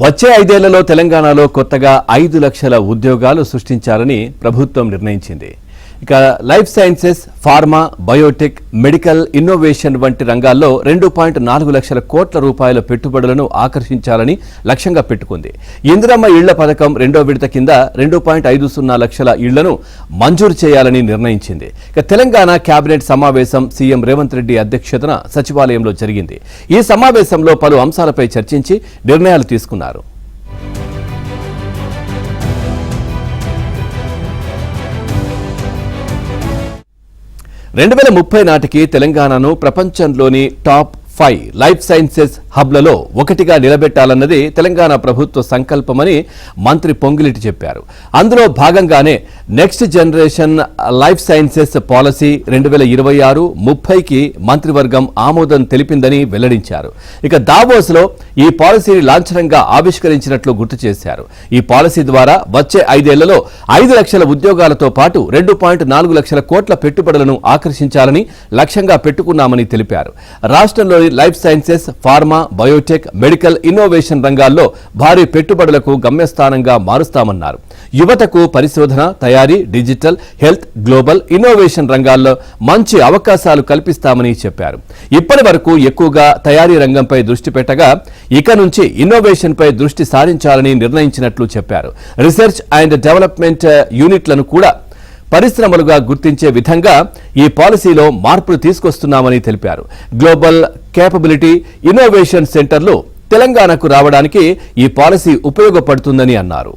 వచ్చే 5 ఏళ్లలో తెలంగాణలో కొత్తగా 5 లక్షల ఉద్యోగాలు సృష్టించాలని ప్రభుత్వం నిర్ణయించింది. ఇక life sciences, pharma, Biotech, medical innovation వంటి రంగాల్లో 2.4 లక్షల కోట్ల రూపాయల పెట్టుబడులను ఆకర్షించాలని లక్ష్యంగా పెట్టుకుంది. ఇందిరమ్మ ఇళ్ల పథకం రెండో విడత కింద 2.50 లక్షల ఇళ్లను మంజూరు చేయాలని నిర్ణయించింది. ఇక తెలంగాణ కేబినెట్ సమావేశం సీఎం రేవంత్ రెడ్డి అధ్యక్షతన సచివాలయంలో జరిగింది. ఈ సమావేశంలో పలు అంశాలపై చర్చించి నిర్ణయాలు తీసుకున్నారు. 2030 నాటికి తెలంగాణను ప్రపంచంలోని టాప్ 5 లైఫ్ సైన్సెస్ హబ్లలో ఒకటిగా నిలబెట్టాలన్నది తెలంగాణ ప్రభుత్వ సంకల్పమని మంత్రి పొంగిలేటి చెప్పారు. అందులో భాగంగానే next generation life sciences policy 2026-30కి మంత్రివర్గం ఆమోదం తెలిపిందని వెల్లడించారు. ఇక దావోస్లో ఈ పాలసీని లాంఛనంగా ఆవిష్కరించినట్లు గుర్తు చేశారు. ఈ పాలసీ ద్వారా వచ్చే 5 ఏళ్లలో 5 లక్షల ఉద్యోగాలతో పాటు 2.4 లక్షల కోట్ల పెట్టుబడులను ఆకర్షించాలని లక్ష్యంగా పెట్టుకున్నామని తెలిపారు. రాష్ట్రంలోని life sciences, pharma, Biotech, medical innovation రంగాల్లో భారీ పెట్టుబడులకు గమ్యస్థానంగా మారుస్తామన్నారు. యువతకు పరిశోధన, తయారీ, డిజిటల్, హెల్త్, గ్లోబల్ ఇన్నోవేషన్ రంగాల్లో మంచి అవకాశాలు కల్పిస్తామని చెప్పారు. ఇప్పటి వరకు ఎక్కువగా తయారీ రంగంపై దృష్టి పెట్టగా ఇక నుంచి ఇన్నోవేషన్ పై దృష్టి సారించాలని నిర్ణయించినట్లు చెప్పారు. రీసెర్చ్ అండ్ డెవలప్మెంట్ యూనిట్లను కూడా పరిశ్రమలుగా గుర్తించే విధంగా ఈ పాలసీలో మార్పులు తీసుకొస్తున్నామని తెలిపారు. గ్లోబల్ కేపబిలిటీ ఇన్నోవేషన్ సెంటర్లు తెలంగాణకు రావడానికి ఈ పాలసీ ఉపయోగపడుతుందని అన్నారు.